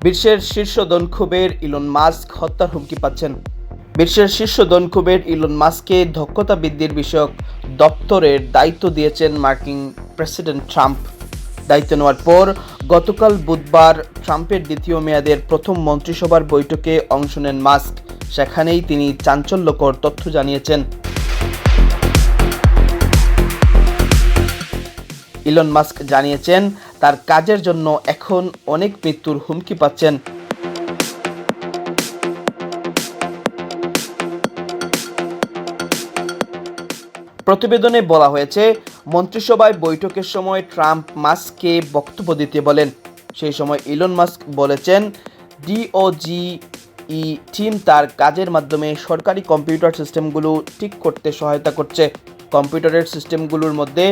বিশ্বের শীর্ষ দনখুবের Elon Musk হত্যার হুমকি পাচ্ছেন। বিশ্বের শীর্ষ দনখুবের ইলন মাস্ককে দক্ষতা বৃদ্ধির বিষয়ক দপ্তরের দায়িত্ব দিয়েছেন মার্কিন প্রেসিডেন্ট ট্রাম্প। দায়িত্ব নেওয়ার পর গতকাল বুধবার ট্রাম্পের দ্বিতীয় মেয়াদের প্রথম মন্ত্রিসভার বৈঠকে অংশ নেন মাস্ক। সেখানেই তিনি চাঞ্চল্যকর তথ্য জানিয়েছেন। ইলন মাস্ক জানিয়েছেন, তার কাজের জন্য এখন অনেক মৃত্যুর হুমকি পাচ্ছেন। প্রতিবেদনে বলা হয়েছে, মন্ত্রিসভায় বৈঠকের সময় ট্রাম্প মাস্ককে বক্তব্য দিতে বলেন। সেই সময় ইলন মাস্ক বলেছেন, ডিওজিই টিম তার কাজের মাধ্যমে সরকারি কম্পিউটার সিস্টেমগুলো ঠিক করতে সহায়তা করছে। কম্পিউটারের সিস্টেমগুলোর মধ্যে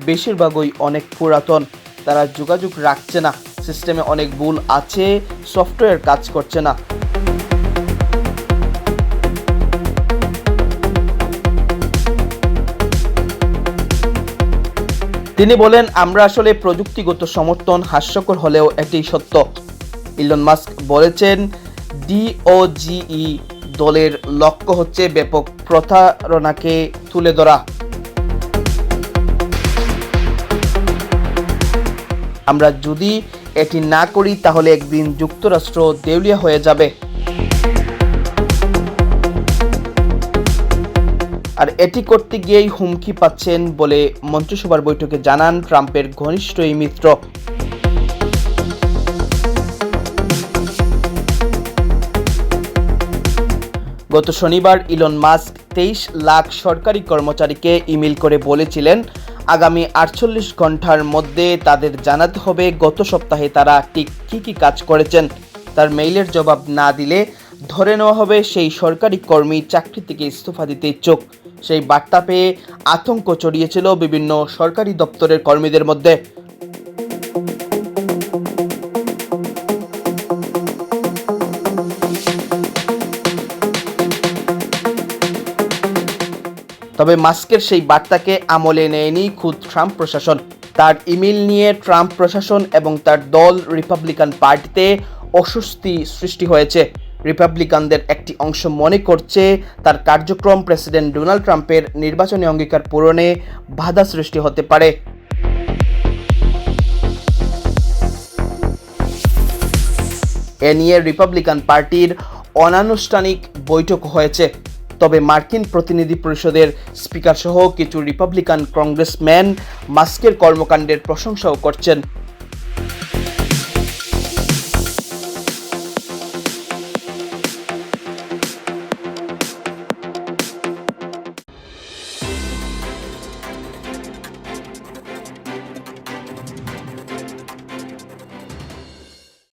বেশিরভাগই অনেক পুরাতন, তারা যোগাযোগ রাখছে না, সিস্টেমে অনেক ভুল আছে, সফটওয়্যার কাজ করছে না। তিনি বলেন, আমরা আসলে প্রযুক্তিগত সমর্থন, হাস্যকর হলেও এটি সত্য। ইলন মাস্ক বলেছেন, ডিওজিই দলের লক্ষ্য হচ্ছে ব্যাপক প্রতারণাকে তুলে ধরা। আমরা যদি এটি না করি তাহলে একদিন যুক্তরাষ্ট্র দেউলিয়া হয়ে যাবে। আর এটি করতে গিয়েই হুমকি পাচ্ছেন বলে মন্ত্রিসভার বৈঠকে জানান ট্রাম্পের ঘনিষ্ঠ এই মিত্র। গত শনিবার ইলন মাস্ক 23 লাখ সরকারি কর্মচারীকে ইমেল করে বলেছিলেন, আগামী 48 ঘন্টার মধ্যে তাদের জানাতে হবে গত সপ্তাহে তারা ঠিক কী কাজ করেছেন। তার মেইলের জবাব না দিলে ধরে নেওয়া হবে সেই সরকারি কর্মী চাকরি থেকে ইস্তফা দিতে ইচ্ছুক। সেই বার্তা পেয়ে আতঙ্ক ছড়িয়েছিল বিভিন্ন সরকারি দপ্তরের কর্মীদের মধ্যে। তবে মাস্কের সেই বার্তাকে আমলে নেয়নি খুদ ট্রাম্প প্রশাসন। তার ইমেল নিয়ে ট্রাম্প প্রশাসন এবং তার দল রিপাবলিকান পার্টিতে অস্বস্তি সৃষ্টি হয়েছে। রিপাবলিকানদের একটি অংশ মনে করছে তার কার্যক্রম প্রেসিডেন্ট ডোনাল্ড ট্রাম্পের নির্বাচনী অঙ্গীকার পূরণে বাধা সৃষ্টি হতে পারে। এ নিয়ে রিপাবলিকান পার্টির অনানুষ্ঠানিক বৈঠক হয়েছে। তবে মার্কিন প্রতিনিধি পরিষদের স্পিকার সহ কিছু রিপাবলিকান কংগ্রেসম্যান মাস্কের কর্মকাণ্ডের প্রশংসাও করছেন।